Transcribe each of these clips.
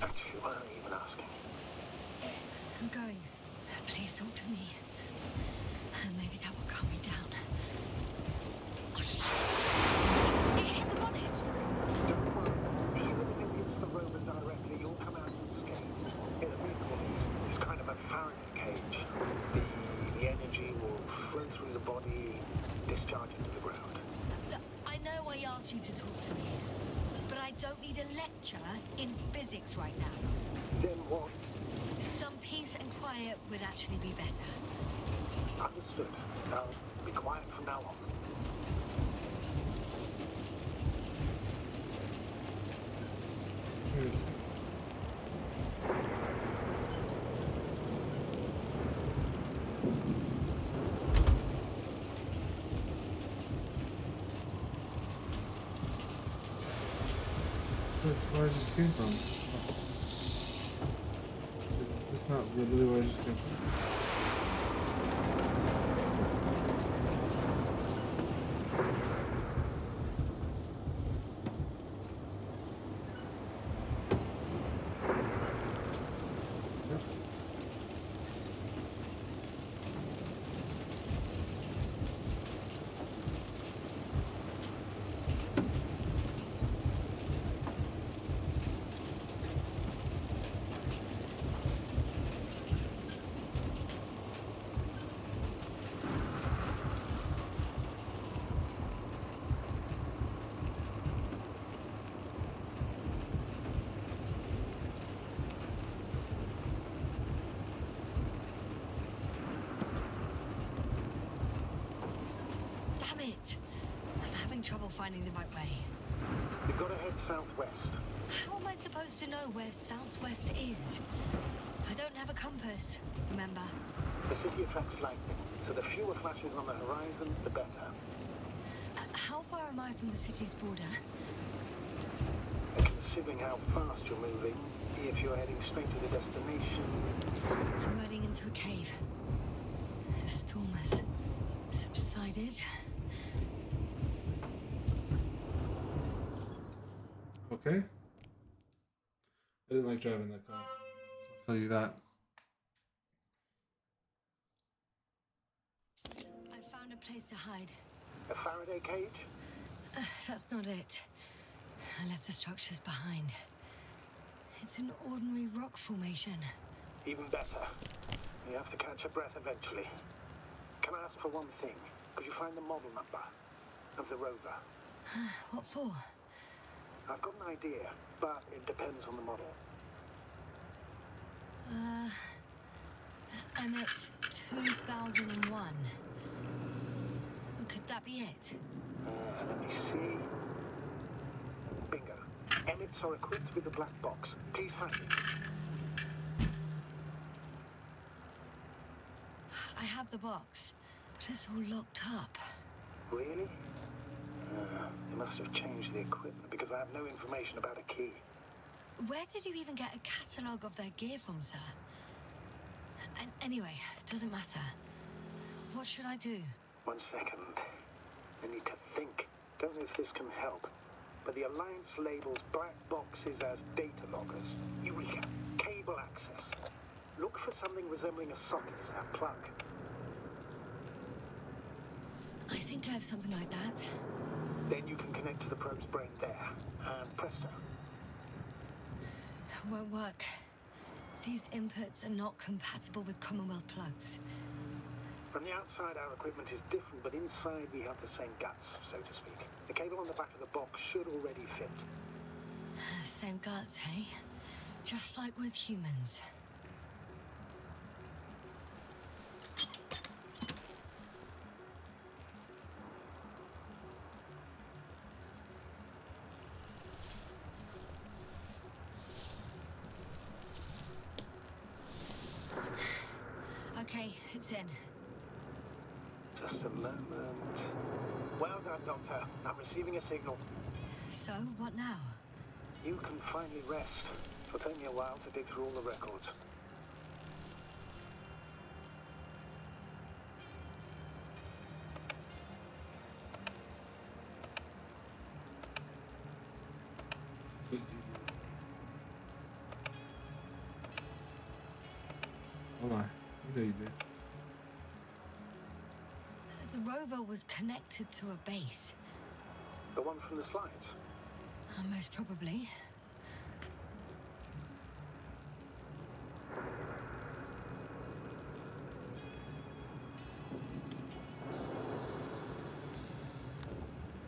Actually, why aren't you even asking? I'm going. Please talk to me. Maybe that will calm me down. Oh, shit! It hit the bonnet! Don't worry. Even if it hits the rover directly, you'll come out unscathed. Yeah, the vehicle is kind of a Faraday cage. The energy will flow through the body, discharge into the ground. I know I asked you to talk to me, but I don't need a lecture in physics right now. Then what? Some peace and quiet would actually be better. Understood. I'll be quiet from now on. Yes. Where does this came from? This not really where this came from. Damn it! I'm having trouble finding the right way. You've got to head southwest. How am I supposed to know where southwest is? I don't have a compass, remember? The city attracts lightning, so the fewer flashes on the horizon, the better. How far am I from the city's border? Considering how fast you're moving, if you're heading straight to the destination... I'm riding into a cave. The storm has subsided. Okay. I didn't like driving that car. I'll tell you that. I found a place to hide. A Faraday cage? That's not it. I left the structures behind. It's an ordinary rock formation. Even better. You have to catch your breath eventually. Can I ask for one thing? Could you find the model number of the rover? What for? I've got an idea, but it depends on the model. And it's 2001. Could that be it? Let me see. Bingo. Emmets are equipped with a black box. Please find it. I have the box, but it's all locked up. Really? They must have changed the equipment because I have no information about a key. Where did you even get a catalogue of their gear from, sir? And anyway, it doesn't matter. What should I do? 1 second. I need to think. Don't know if this can help, but the Alliance labels black boxes as data loggers. Eureka. Cable access. Look for something resembling a socket, a plug. I think I have something like that. Then you can connect to the probe's brain there, and presto. Won't work. These inputs are not compatible with Commonwealth plugs. From the outside, our equipment is different, but inside we have the same guts, so to speak. The cable on the back of the box should already fit. Same guts, hey? Just like with humans. Okay, it's in. Just a moment. Well done, Doctor. I'm receiving a signal. So, what now? You can finally rest. It'll take me a while to dig through all the records. Don't lie. You know you did. The rover was connected to a base. The one from the slides? Most probably.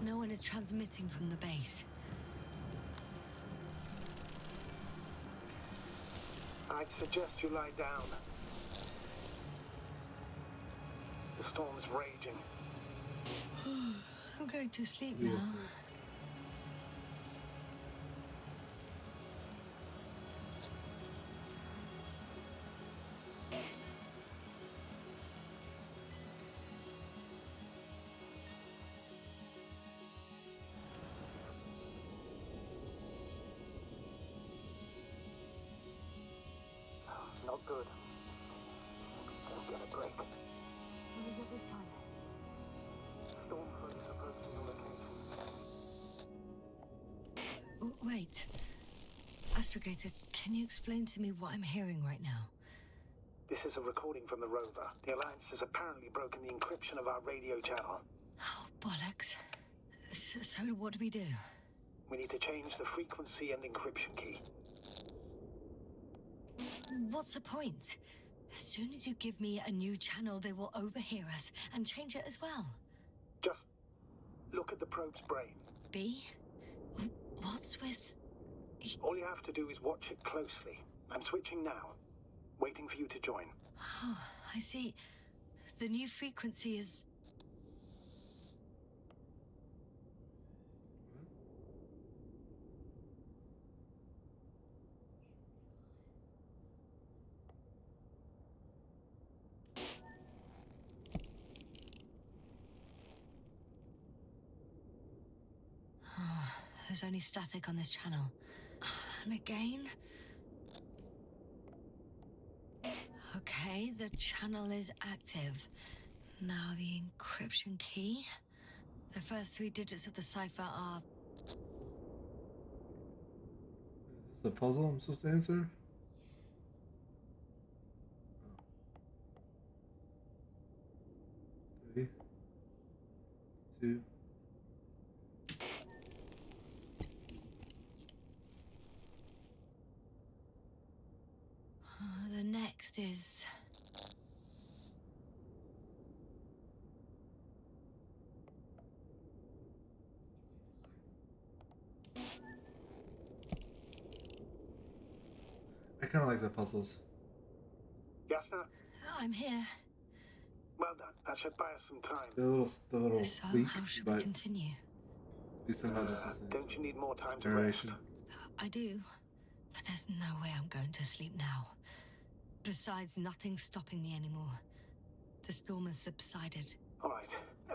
No one is transmitting from the base. I'd suggest you lie down. The storm's raging. I'm going to sleep You'll now. see. Not good. Won't get a break. Storm front is approaching the location. Wait. Astrogator, can you explain to me what I'm hearing right now? This is a recording from the rover. The Alliance has apparently broken the encryption of our radio channel. Oh, bollocks. So what do we do? We need to change the frequency and encryption key. What's the point? As soon as you give me a new channel, they will overhear us and change it as well. Just look at the probe's brain. B? What's with... All you have to do is watch it closely. I'm switching now. Waiting for you to join. Oh, I see. The new frequency is... There's only static on this channel. And again... Okay, the channel is active. Now the encryption key. The first 3 digits of the cipher are... Is this a puzzle I'm supposed to answer? Oh. 3, 2. The next is... I kind of like the puzzles. Yasna, I'm here. well done. That should buy us some time. They're a little So, weak, how should we but continue? these are not just the same. Don't you need more time to Generation. rest? I do. But there's no way I'm going to sleep now. Besides, nothing's stopping me anymore. The storm has subsided. All right.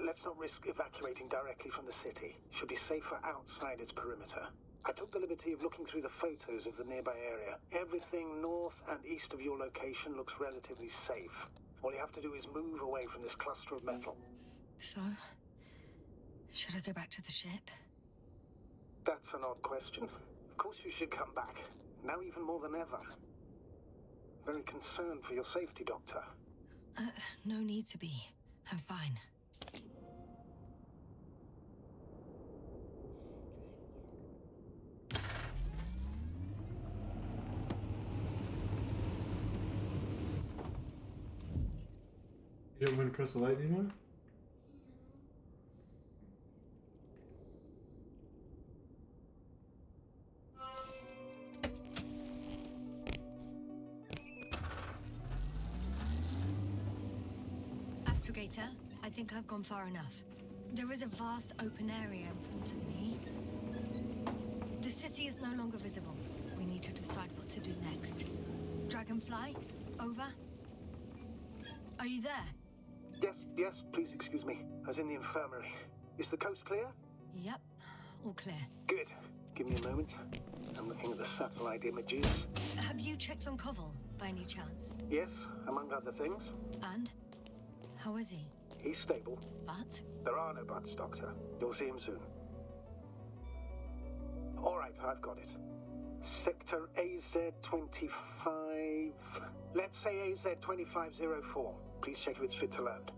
Let's not risk evacuating directly from the city. Should be safer outside its perimeter. I took the liberty of looking through the photos of the nearby area. Everything north and east of your location looks relatively safe. All you have to do is move away from this cluster of metal. So, should I go back to the ship? That's an odd question. Of course you should come back. Now even more than ever. Very concerned for your safety, Doctor. No need to be. I'm fine. You don't want to press the light anymore? Astrogator, I think I've gone far enough. There is a vast open area in front of me. The city is no longer visible. We need to decide what to do next. Dragonfly, over. Are you there? Yes, please excuse me. I was in the infirmary. Is the coast clear? Yep, all clear. Good. Give me a moment. I'm looking at the satellite images. Have you checked on Koval, by any chance? Yes, among other things. And? How is he? He's stable. But? There are no buts, Doctor. You'll see him soon. All right, I've got it. Sector AZ-25... Let's say AZ-2504. Please check if it's fit to land.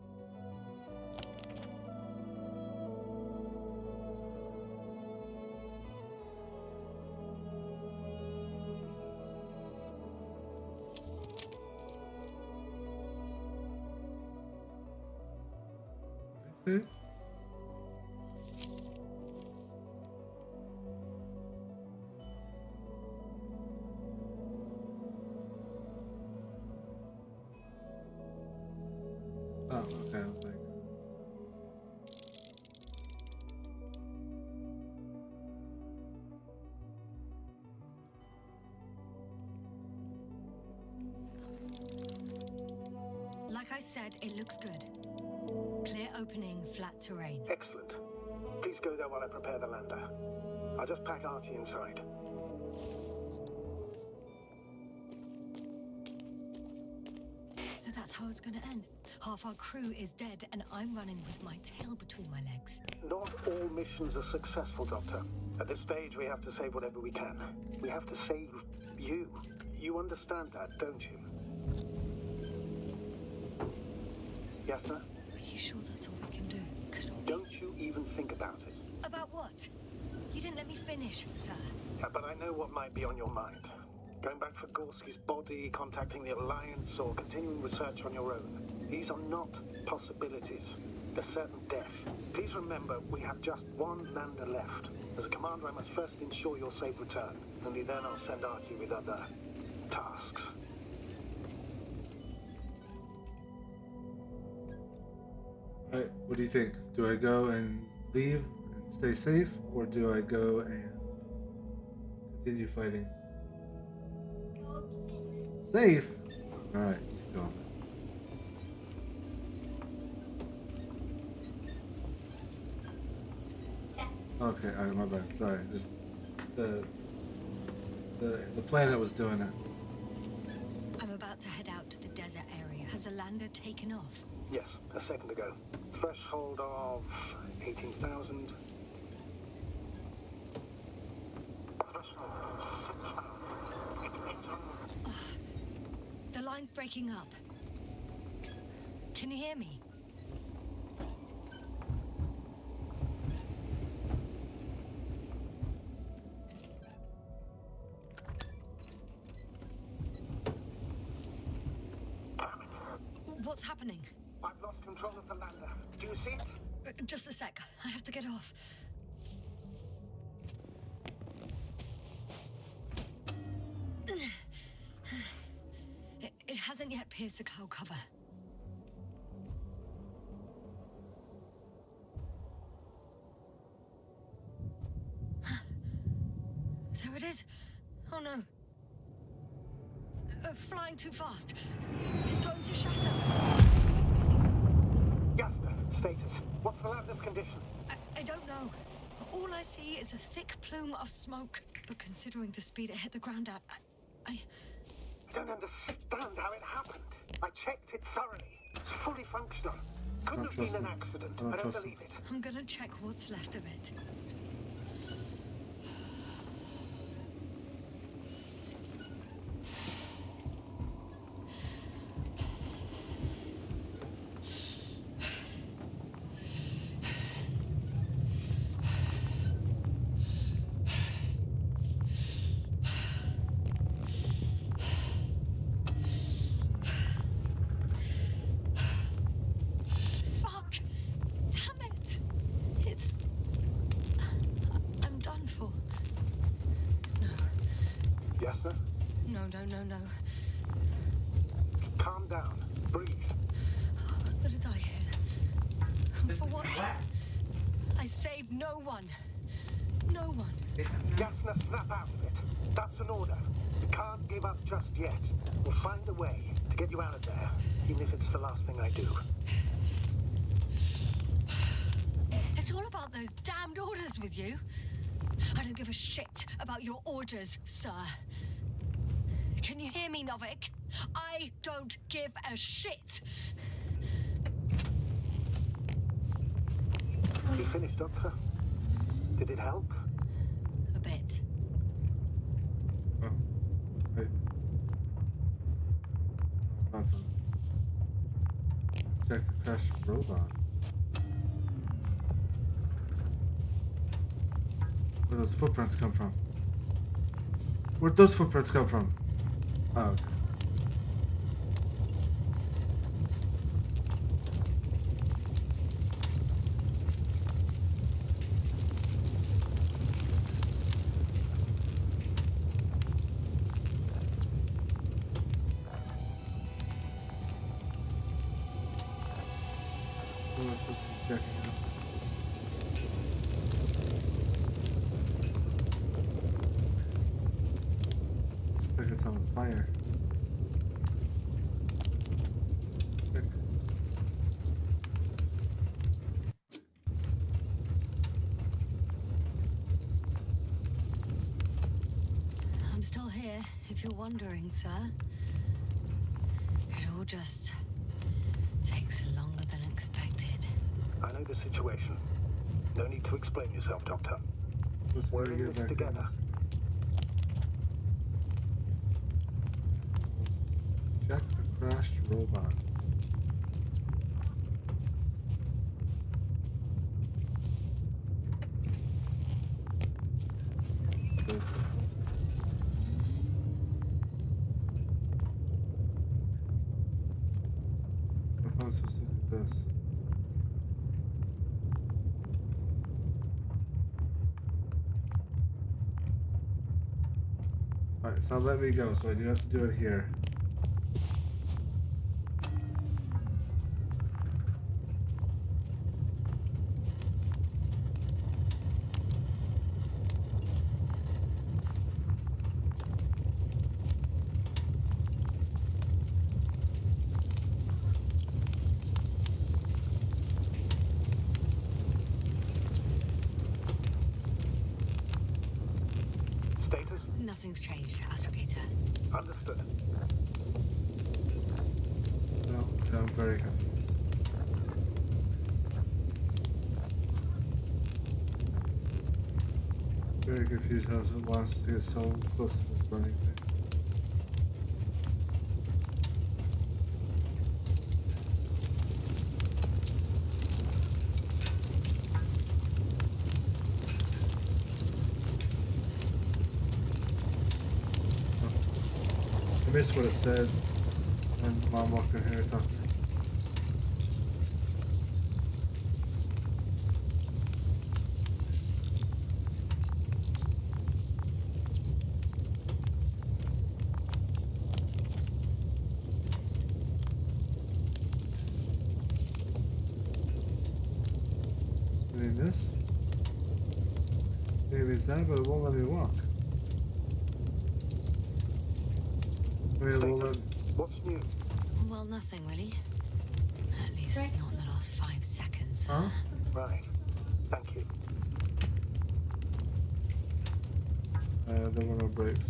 See? Oh, okay, I was like... Like I said, it looks good. Clear opening, flat terrain. Excellent. Please go there while I prepare the lander. I'll just pack Artie inside. So that's how it's gonna end. Half our crew is dead, and I'm running with my tail between my legs. Not all missions are successful, Doctor. At this stage, we have to save whatever we can. We have to save you. You understand that, don't you? Yasna? Are you sure that's all we can do? Couldn't we? Don't you even think about it. About what? You didn't let me finish, sir. Yeah, but I know what might be on your mind. Going back for Gorski's body, contacting the Alliance, or continuing research on your own. These are not possibilities. They're certain death. Please remember, we have just one lander left. As a commander, I must first ensure your safe return. Only then I'll send Artie with other tasks. Alright, what do you think? Do I go and leave and stay safe, or do I go and continue fighting? Safe? Alright, go. Okay, alright, my bad. Sorry, just the planet was doing it. I'm about to head out to the desert area. Has the lander taken off? Yes, a second ago. Threshold of 18,000. The line's breaking up. Can you hear me? What's happening? I've lost control of the lander. Do you see it? Just a sec. I have to get off. It hasn't yet pierced the cloud cover. There it is. Oh no. Flying too fast. It's going to shatter. Yasna, status. What's the lander's condition? I don't know. All I see is a thick plume of smoke. But considering the speed it hit the ground at, I don't understand how it happened. I checked it thoroughly. It's fully functional. Couldn't have been an accident. I don't believe it. I'm gonna check what's left of it. No. Calm down. Breathe. I'm gonna die here. For what? I saved no one. No one. Yasna, snap out of it. That's an order. You can't give up just yet. We'll find a way to get you out of there, even if it's the last thing I do. It's all about those damned orders with you. I don't give a shit about your orders, sir. Can you hear me, Novik? I don't give a shit. You finished, Doctor? Did it help? A bit. nothing. Check the crashed robot. Where those footprints come from? Where'd those footprints come from? Oh, okay. What am I supposed to be checking out? Looks like it's on fire. Check. I'm still here, if you're wondering, sir. It all just takes longer than expected. I know the situation. No need to explain yourself, Doctor. Let's We're really in get this back together. Check the crashed robot. This. What am I supposed to do this? Alright, so let me go, so I do have to do it here. Status? Nothing's changed, astrogator. Understood. No, I'm very confused. Very confused how it wants to get so close to this burning thing. I missed what it said when Mom walked in here talking. Maybe this? Maybe it's that, but it won't let me walk. Maybe it won't let me. What's new? Well, nothing really. At least not in the last 5 seconds. Huh? Right. Thank you. There were no brakes.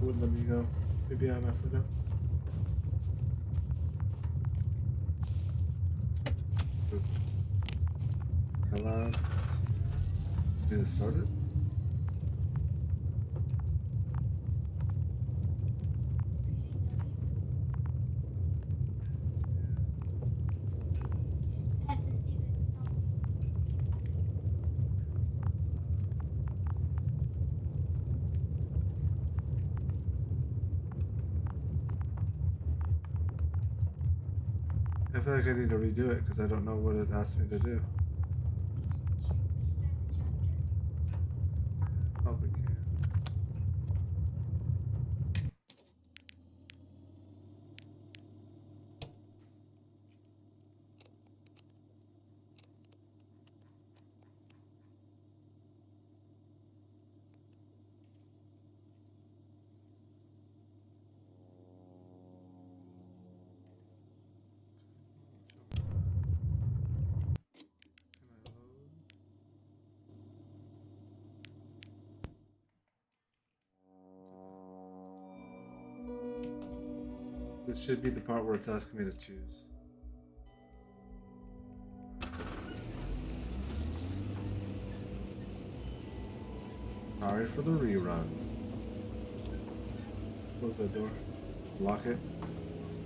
It wouldn't let me go. Maybe I messed it up. What is this? Allowed. Did it start it? I feel like I need to redo it because I don't know what it asked me to do. Probably can. This should be the part where it's asking me to choose. Sorry for the rerun. Close that door. Lock it.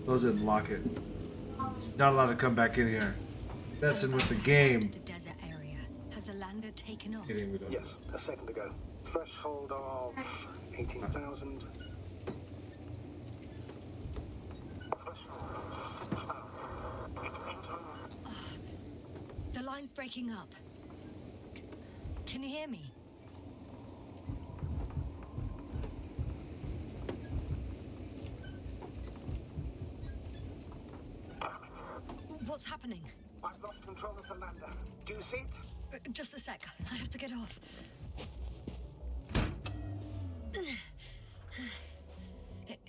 Close it and lock it. Not allowed to come back in here. Messing with the game. The desert area. Has the lander taken off? Kidding, we don't. Yes, a second ago. Threshold of 18,000. The line's breaking up. Can you hear me? What's happening? I've lost control of the lander. Do you see it? Just a sec. I have to get off.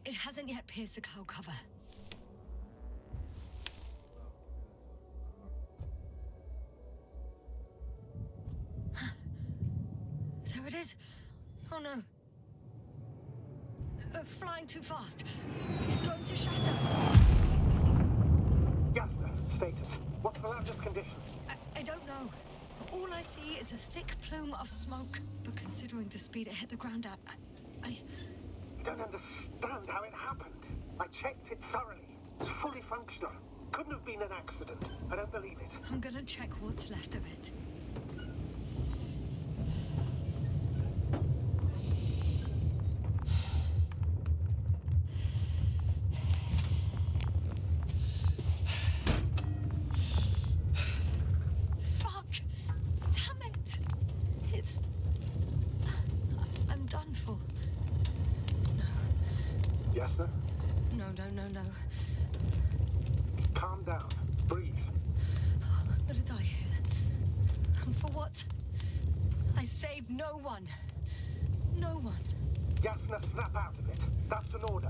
It hasn't yet pierced the cloud cover. There it is. Oh no. Flying too fast. It's going to shatter. Yasna, status. What's the lander's condition? I don't know. All I see is a thick plume of smoke. But considering the speed it hit the ground at, I don't understand how it happened. I checked it thoroughly. It's fully functional. Couldn't have been an accident. I don't believe it. I'm gonna check what's left of it. Fuck! Damn it! It's... I'm done for. Yasna? No. No. Calm down. Breathe. I'm gonna die here. And for what? I saved no one. No one. Yasna, snap out of it. That's an order.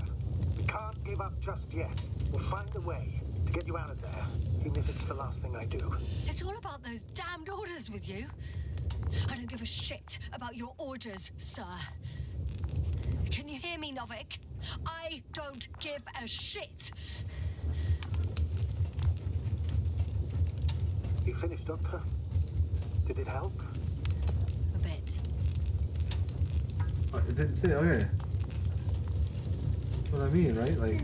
We can't give up just yet. We'll find a way to get you out of there, even if it's the last thing I do. It's all about those damned orders with you. I don't give a shit about your orders, sir. Can you hear me, Novik? I don't give a shit. You finished, Doctor? Did it help? A bit. Oh, it didn't say. Okay. That's what I mean, right? Like.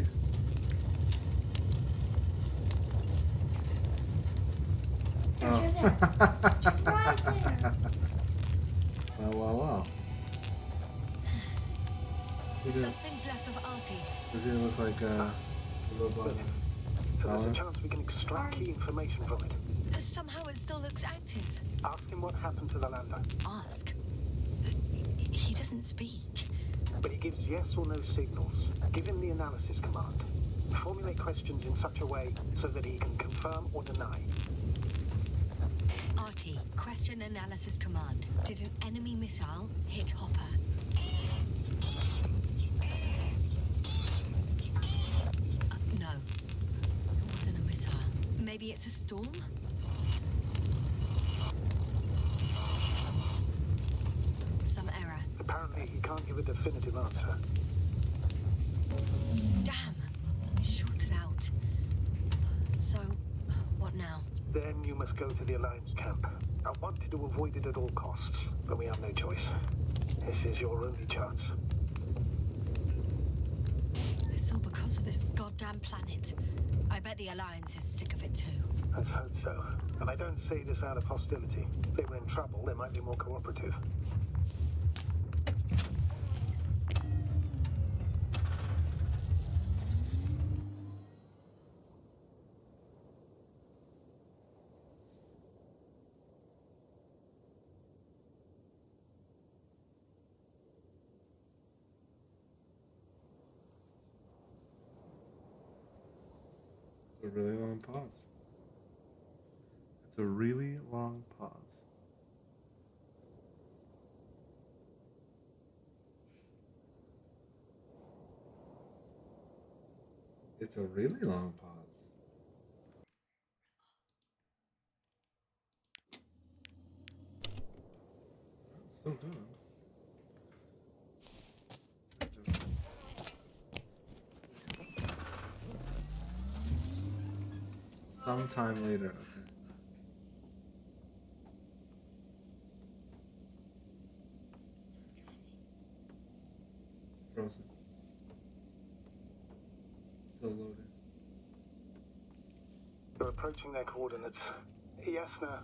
Wow. Something's left of Artie. Does it look like a robot? So there's a chance we can extract key information from it. Somehow it still looks active. Ask him what happened to the lander. Ask. He doesn't speak. But he gives yes or no signals. Give him the analysis command. Formulate questions in such a way so that he can confirm or deny. Artie, question analysis command. Did an enemy missile hit Hopper? No. It wasn't a missile. Maybe it's a storm? Some error. Apparently he can't give a definitive answer. Damn. Shorted out. So, what now? Then you must go to the Alliance camp. I wanted to avoid it at all costs, but we have no choice. This is your only chance. It's all because of this goddamn planet. I bet the Alliance is sick of it too. Let's hope so. And I don't say this out of hostility. If they were in trouble, they might be more cooperative. A really long pause. It's a really long pause. It's a really long pause. It's so good. Sometime later, okay. Frozen. Still loading. You're approaching their coordinates. Yasna,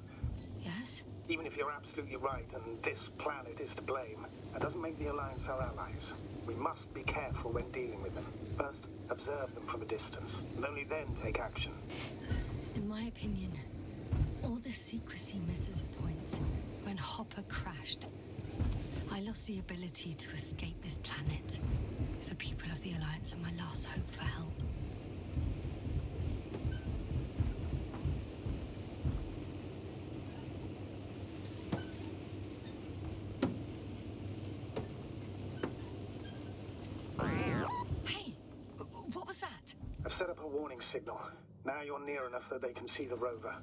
Yes? even if you're absolutely right and this planet is to blame, that doesn't make the Alliance our allies. We must be careful when dealing with them. First, observe them from a distance, and only then take action. In my opinion, all this secrecy misses a point. When Hopper crashed, I lost the ability to escape this planet. The people of the Alliance are my last hope for help. Hey, what was that? I've set up a warning signal. Now you're near enough that they can see the rover.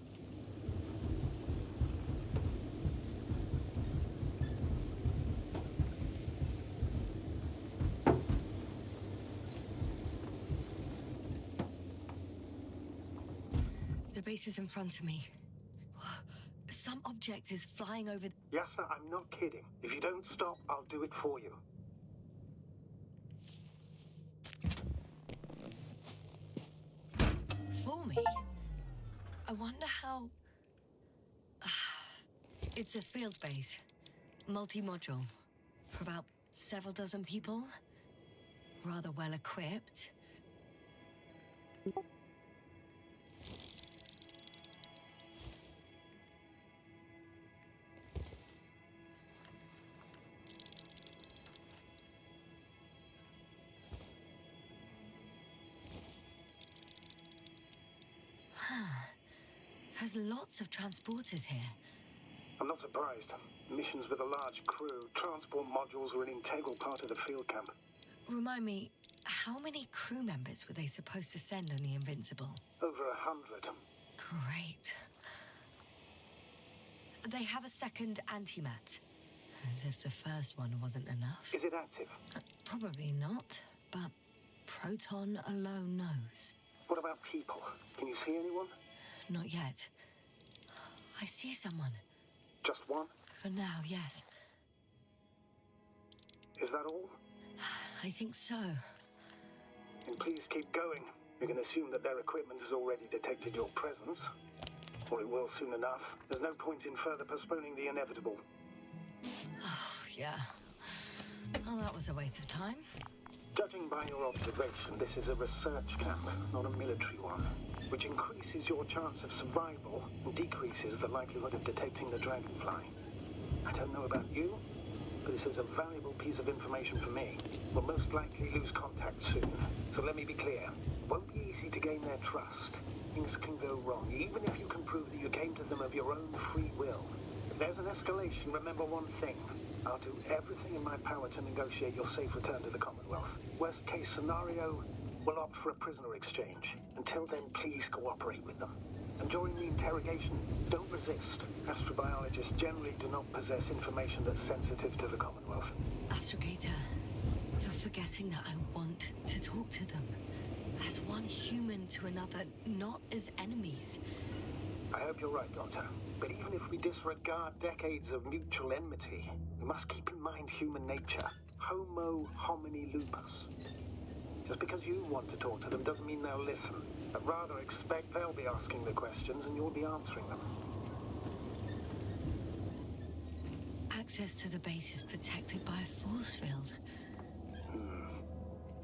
The base is in front of me. Some object is flying over... Yasna, I'm not kidding. If you don't stop, I'll do it for you. For me? I wonder how... It's a field base. Multi-module. For about several dozen people. Rather well equipped. There's lots of transporters here. I'm not surprised. Missions with a large crew, transport modules were an integral part of the field camp. Remind me, how many crew members were they supposed to send on the Invincible? Over 100. Great. They have a second antimat. As if the first one wasn't enough. Is it active? Probably not, but Proton alone knows. What about people? Can you see anyone? Not yet. I see someone. Just one? For now, yes. Is that all? I think so. Then please keep going. You can assume that their equipment has already detected your presence. Or it will soon enough. There's no point in further postponing the inevitable. Oh, yeah. Well, that was a waste of time. Judging by your observation, this is a research camp, not a military one, which increases your chance of survival and decreases the likelihood of detecting the dragonfly. I don't know about you, but this is a valuable piece of information for me. We'll most likely lose contact soon, so let me be clear. It won't be easy to gain their trust. Things can go wrong, even if you can prove that you came to them of your own free will. If there's an escalation, remember one thing. I'll do everything in my power to negotiate your safe return to the Commonwealth. Worst case scenario, we'll opt for a prisoner exchange. Until then, please cooperate with them. And during the interrogation, don't resist. Astrobiologists generally do not possess information that's sensitive to the Commonwealth. Astrogator, you're forgetting that I want to talk to them. As one human to another, not as enemies. I hope you're right, Doctor. But even if we disregard decades of mutual enmity, we must keep in mind human nature. Homo homini lupus. Just because you want to talk to them doesn't mean they'll listen. I'd rather expect they'll be asking the questions and you'll be answering them. Access to the base is protected by a force field.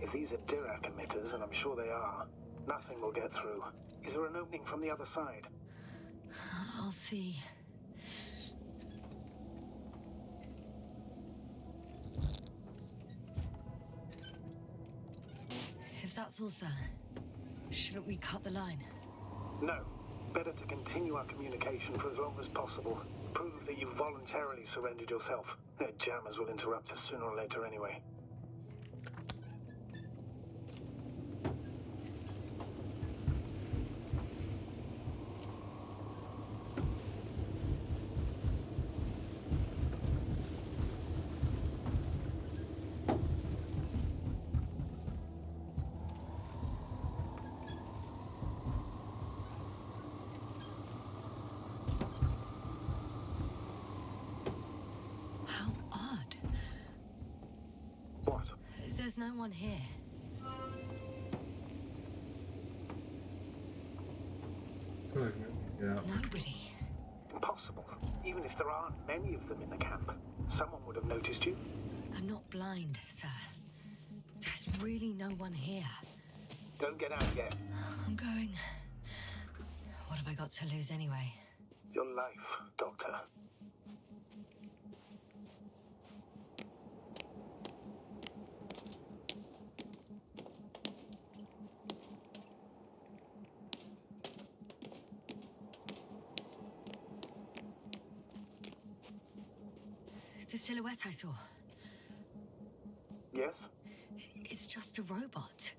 If these are Dirac emitters, and I'm sure they are, nothing will get through. Is there an opening from the other side? I'll see. If that's all, sir, shouldn't we cut the line? No. Better to continue our communication for as long as possible. Prove that you voluntarily surrendered yourself. Their jammers will interrupt us sooner or later anyway. How odd. What? There's no one here. Yeah. Nobody. Impossible. Even if there aren't many of them in the camp, someone would have noticed you. I'm not blind, sir. There's really no one here. Don't get out yet. I'm going. What have I got to lose anyway? Your life, Doctor. The silhouette I saw. Yes? It's just a robot.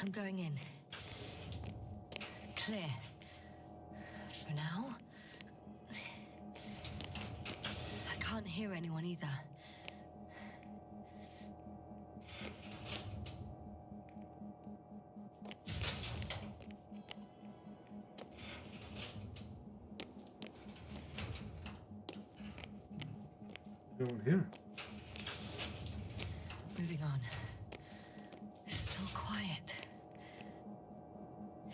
I'm going in. Clear. For now. I can't hear anyone either. Going here. Moving on. Still quiet.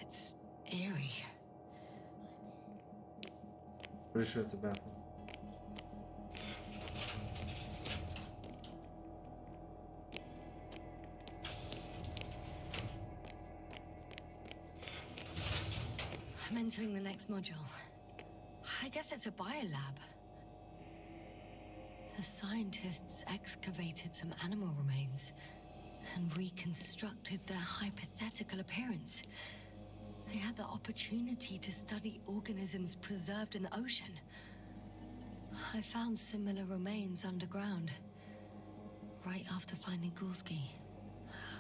It's eerie. Pretty sure it's a bathroom. I'm entering the next module. I guess it's a biolab. The scientists excavated some animal remains and reconstructed their hypothetical appearance. They had the opportunity to study organisms preserved in the ocean. I found similar remains underground, right after finding Gulski.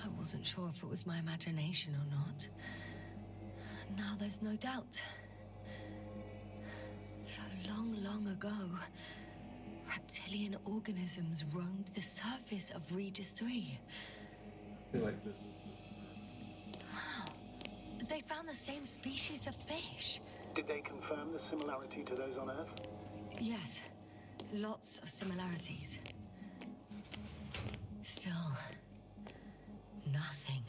I wasn't sure if it was my imagination or not. Now there's no doubt. So long ago, reptilian organisms roamed the surface of Regis III. I feel like this is Wow. They found the same species of fish. Did they confirm the similarity to those on Earth? Yes, lots of similarities. Still, nothing.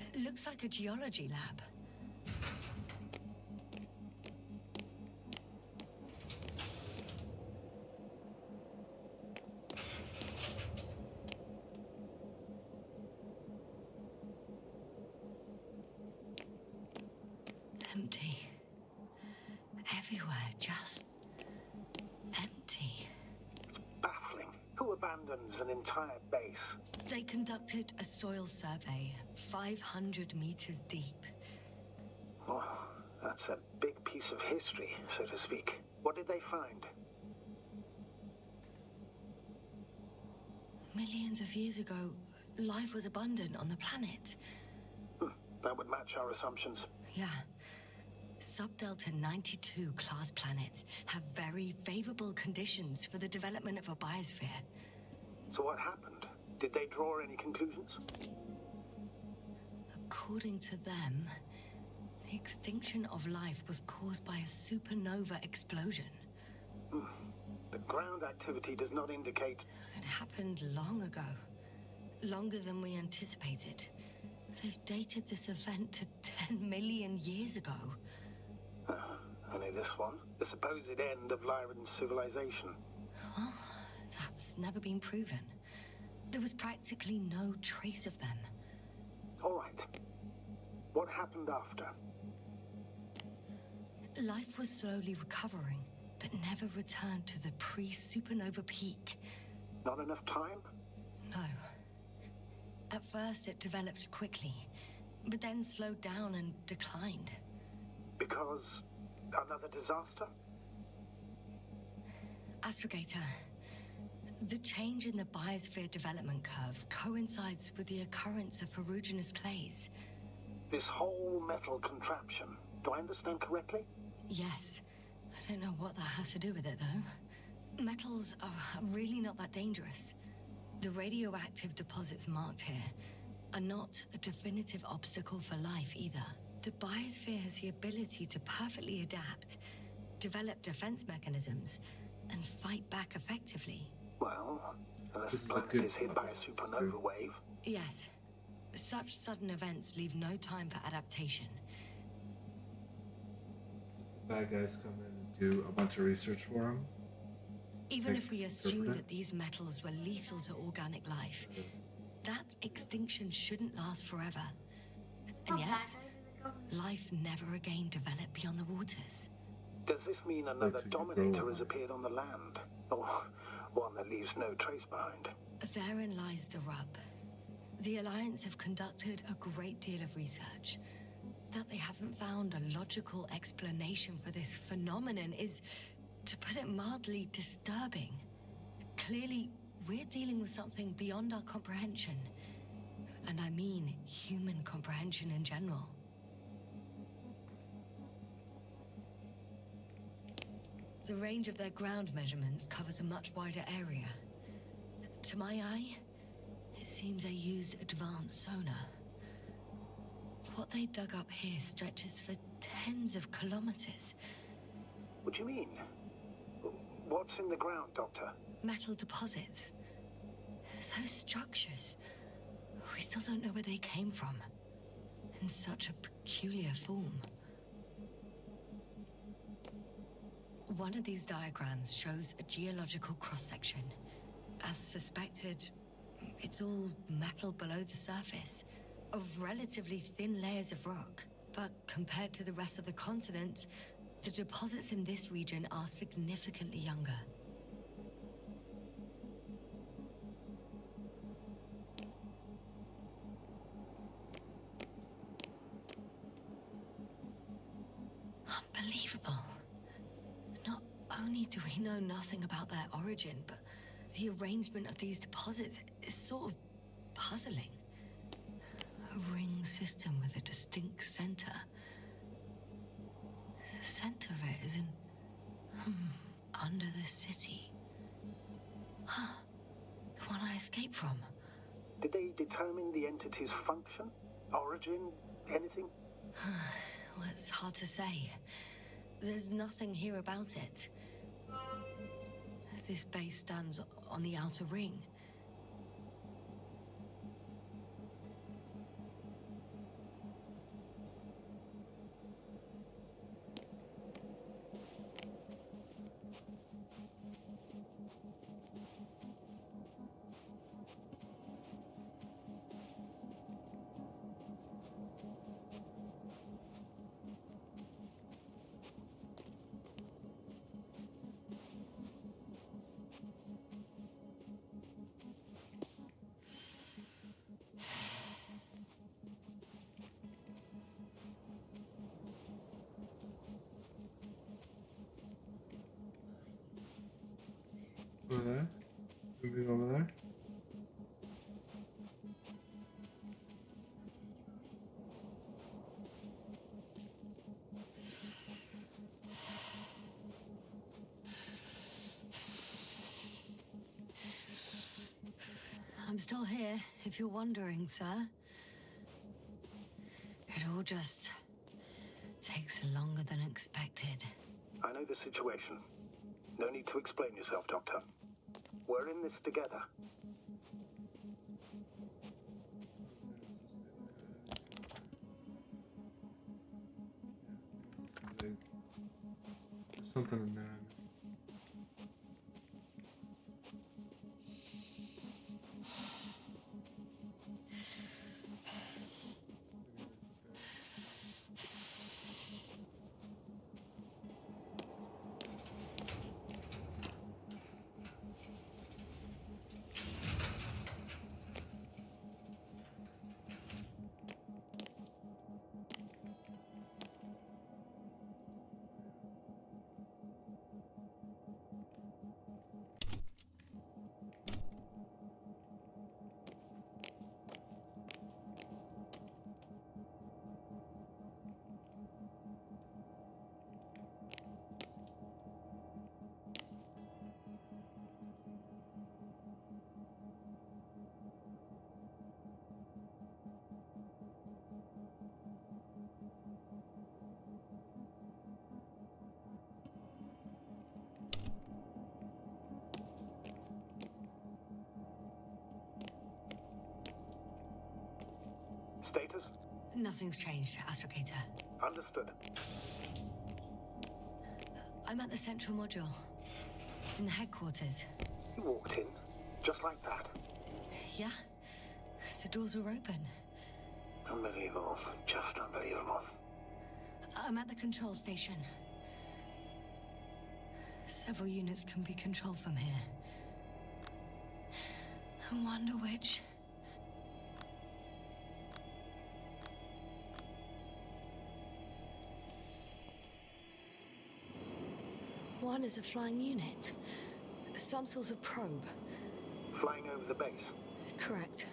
It looks like a geology lab. Empty. Everywhere, just empty. It's baffling. Who abandons an entire base? They conducted a soil survey 500 meters deep. Oh, that's a big piece of history, so to speak. What did they find? Millions of years ago, life was abundant on the planet. That would match our assumptions. Yeah. Subdelta 92 class planets have very favorable conditions for the development of a biosphere. So what happened? Did they draw any conclusions? According to them, the extinction of life was caused by a supernova explosion. The ground activity does not indicate... It happened long ago. Longer than we anticipated. They've dated this event to 10 million years ago. Only this one? The supposed end of Lyran's civilization. Well, that's never been proven. There was practically no trace of them. All right. What happened after? Life was slowly recovering, but never returned to the pre-supernova peak. Not enough time? No. At first, it developed quickly, but then slowed down and declined. Because another disaster? Astrogator, the change in the biosphere development curve coincides with the occurrence of ferruginous clays. This whole metal contraption, do I understand correctly? Yes. I don't know what that has to do with it, though. Metals are really not that dangerous. The radioactive deposits marked here are not a definitive obstacle for life either. The biosphere has the ability to perfectly adapt, develop defense mechanisms, and fight back effectively. Well, unless This the is a planet good is hit by a supernova wave. Yes. Such sudden events leave no time for adaptation. Bad guys come in and do a bunch of research for him. Even Like, if we assume interpret it? that these metals were lethal to organic life, that extinction shouldn't last forever. And yet, life never again developed beyond the waters. Does this mean another till you grow Dominator one. has appeared on the land? Or one that leaves no trace behind? Therein lies the rub. The Alliance have conducted a great deal of research. That they haven't found a logical explanation for this phenomenon is, to put it mildly, disturbing. Clearly, we're dealing with something beyond our comprehension. And I mean human comprehension in general. The range of their ground measurements covers a much wider area. To my eye, it seems they used advanced sonar. What they dug up here stretches for tens of kilometers. What do you mean? What's in the ground, Doctor? Metal deposits. Those structures. We still don't know where they came from. In such a peculiar form. One of these diagrams shows a geological cross-section. As suspected, it's all metal below the surface, of relatively thin layers of rock. But compared to the rest of the continent, the deposits in this region are significantly younger. Unbelievable. Not only do we know nothing about their origin, but the arrangement of these deposits is sort of puzzling. A ring system with a distinct center. The center of it is in... under the city. Huh. The one I escaped from. Did they determine the entity's function? Origin? Anything? Well, it's hard to say. There's nothing here about it. This base stands on the outer ring. Over there? Moving over there? I'm still here, if you're wondering, sir. It all just takes longer than expected. I know the situation. No need to explain yourself, Doctor. We're in this together. There's something in there. Status? Nothing's changed, astrogator. Understood. I'm at the central module. In the headquarters. You walked in, just like that. Yeah? The doors were open. Unbelievable. Just unbelievable. I'm at the control station. Several units can be controlled from here. I wonder which... One is a flying unit. Some sort of probe. Flying over the base. Correct.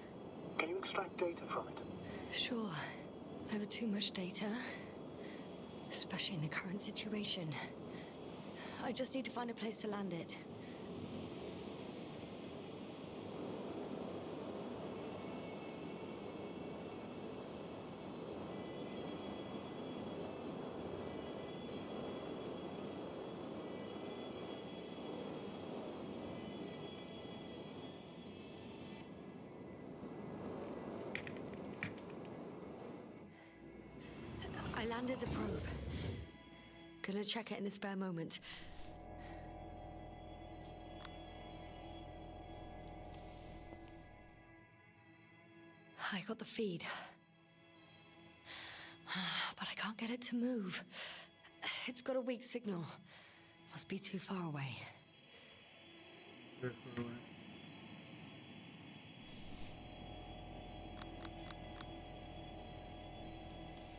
Can you extract data from it? Sure. Never too much data. Especially in the current situation. I just need to find a place to land it. I landed the probe. Gonna check it in a spare moment. I got the feed. But I can't get it to move. It's got a weak signal. Must be too far away. Very far away.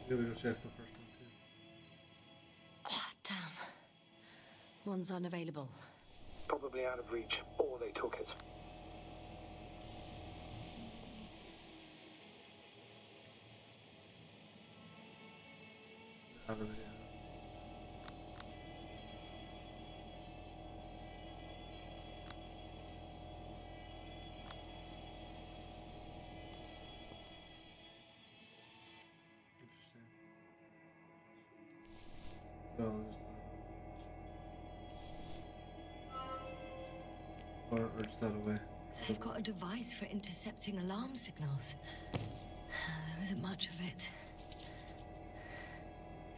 Gotta go check the first one too. Ah, damn. One's unavailable. Probably out of reach, or they took it. Have an idea. Interesting. No, or just out of the way. They've got a device for intercepting alarm signals. There isn't much of it.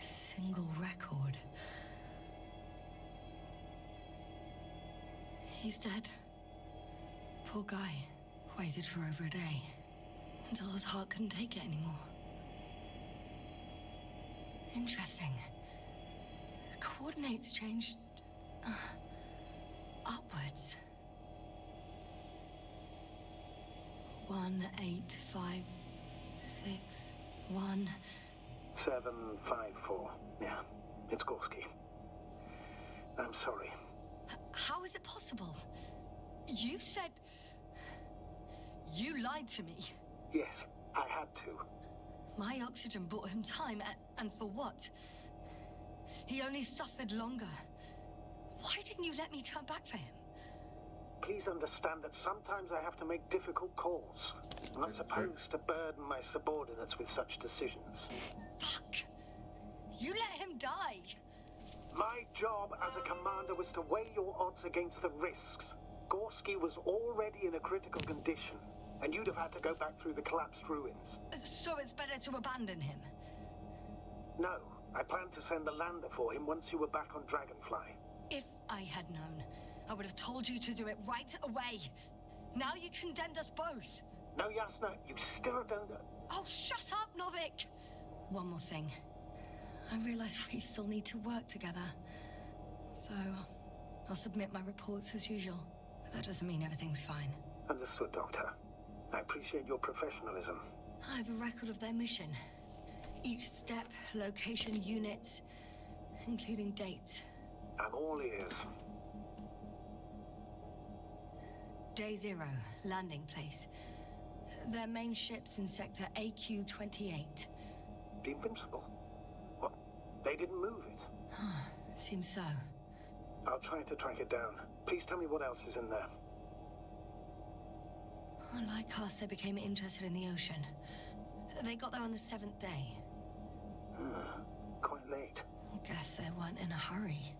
Single record. He's dead. Poor guy. Waited for over a day. Until his heart couldn't take it anymore. Interesting. Coordinates changed... upwards. 1, 8, 5, 6, 1... 754. Yeah, it's Gorski. I'm sorry. How is it possible? You said... You lied to me. Yes, I had to. My oxygen bought him time, and for what? He only suffered longer. Why didn't you let me turn back for him? Please understand that sometimes I have to make difficult calls. I'm not supposed to burden my subordinates with such decisions. Fuck! You let him die! My job as a commander was to weigh your odds against the risks. Gorski was already in a critical condition, and you'd have had to go back through the collapsed ruins. So it's better to abandon him? No, I planned to send the lander for him once you were back on Dragonfly. If I had known, I would have told you to do it right away. Now you condemned us both. No, Yasna, you still don't... Oh, shut up, Novik! One more thing. I realize we still need to work together. So, I'll submit my reports as usual. But that doesn't mean everything's fine. Understood, Doctor. I appreciate your professionalism. I have a record of their mission. Each step, location, units, including dates. I'm all ears. Day 0, landing place. Their main ship's in sector AQ-28. The Invincible? What? They didn't move it? Seems so. I'll try to track it down. Please tell me what else is in there. Like us, they became interested in the ocean. They got there on the 7th day. Quite late. Guess they weren't in a hurry.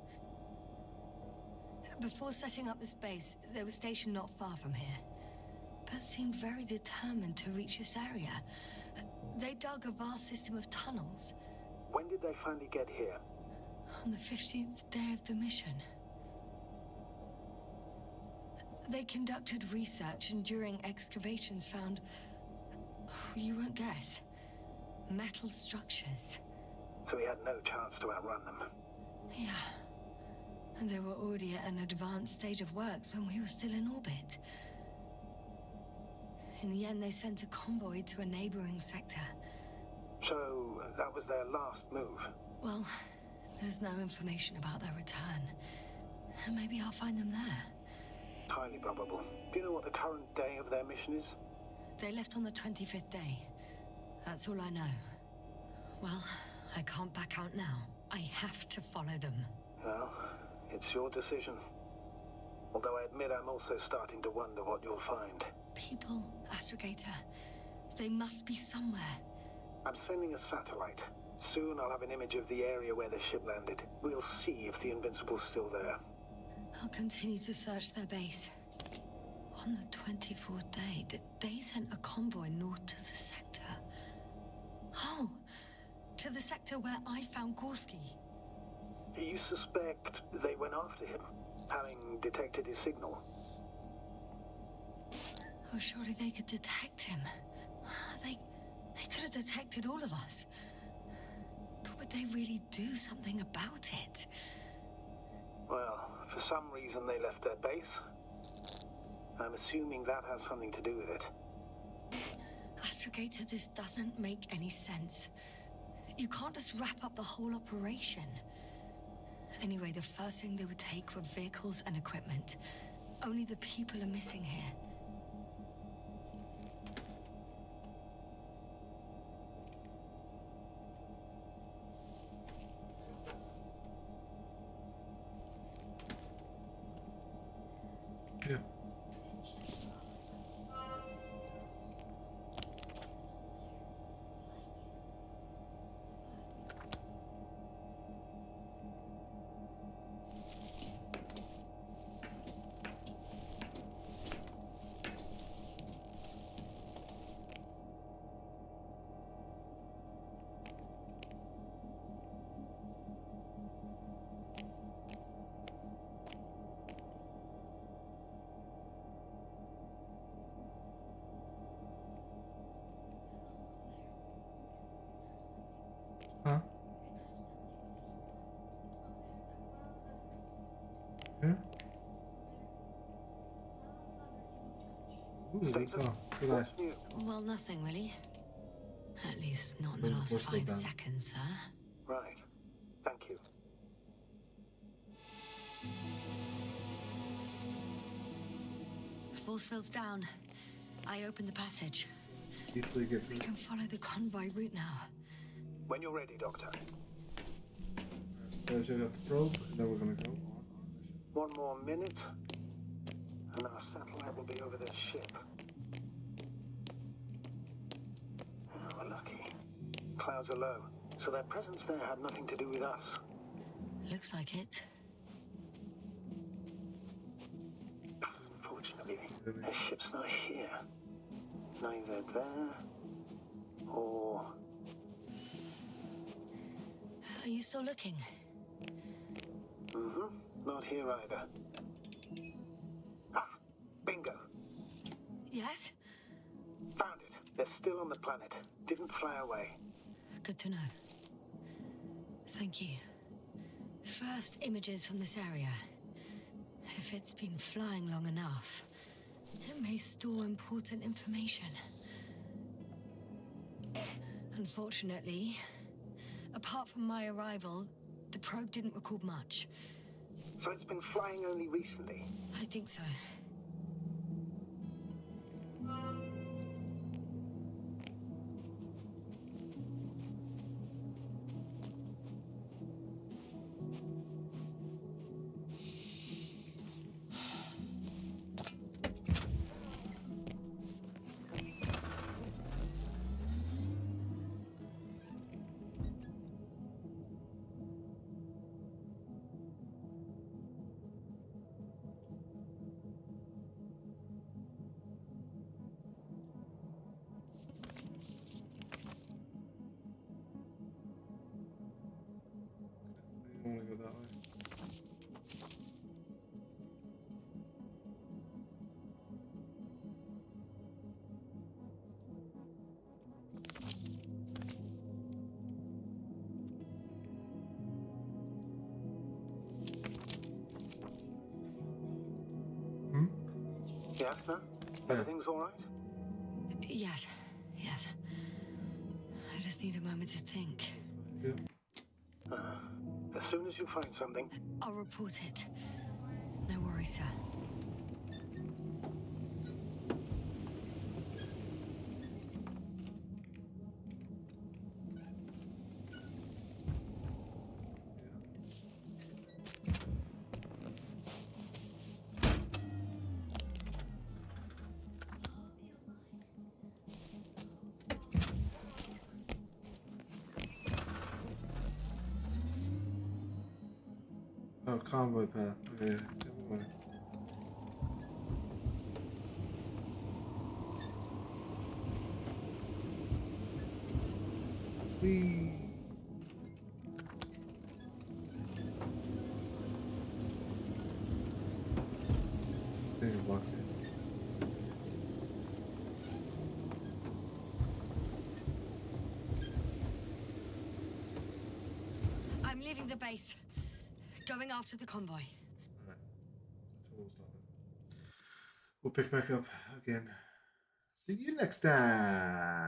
Before setting up this base, they were stationed not far from here. But seemed very determined to reach this area. They dug a vast system of tunnels When did they finally get here? on the 15th day of the mission. They conducted research and during excavations found, you won't guess, metal structures. So we had no chance to outrun them. Yeah. And they were already at an advanced stage of works when we were still in orbit. In the end, they sent a convoy to a neighboring sector. So that was their last move. Well, there's no information about their return. Maybe I'll find them there. Highly probable. Do you know what the current day of their mission is? They left on the 25th day. That's all I know. Well, I can't back out now. I have to follow them. Well, it's your decision. Although I admit I'm also starting to wonder what you'll find. People, astrogator. They must be somewhere. I'm sending a satellite. Soon I'll have an image of the area where the ship landed. We'll see if the Invincible's still there. I'll continue to search their base. On the 24th day, they sent a convoy north to the sector. Oh, to the sector where I found Gorski. You suspect they went after him, having detected his signal? Oh, surely they could detect him. They could have detected all of us. But would they really do something about it? Well, for some reason they left their base. I'm assuming that has something to do with it. Astrogator, this doesn't make any sense. You can't just wrap up the whole operation. Anyway, the first thing they would take were vehicles and equipment. Only the people are missing here. Yeah. Huh? Yeah? Ooh, Status? good eye. What's new? Well, nothing really. At least not in the Then last let's go 5 down. seconds, sir. Right. Thank you. Force field's down. I opened the passage. Easily get We through. can follow the convoy route now. When you're ready, Doctor. So check out the probe, and then we're gonna go on our mission. One more minute, and our satellite will be over the ship. Oh, we're lucky. Clouds are low, so their presence there had nothing to do with us. Looks like it. Fortunately, their ship's not here. Neither there, or... Are you still looking? Not here either. Ah, bingo. Yes? Found it. They're still on the planet. Didn't fly away. Good to know. Thank you. First images from this area. If it's been flying long enough, it may store important information. Unfortunately, apart from my arrival, the probe didn't record much. So it's been flying only recently. I think so. Hmm? Yasna? Yeah. Everything's all right? Yes, yes. I just need a moment to think. Yeah. As soon as you find something, I'll report it. No worries, sir. Oh, convoy path. Okay, never mind. Whee! I think I blocked it. I'm leaving the base. Going after the convoy. Alright. That's where we'll stop it. We'll pick back up again. See you next time.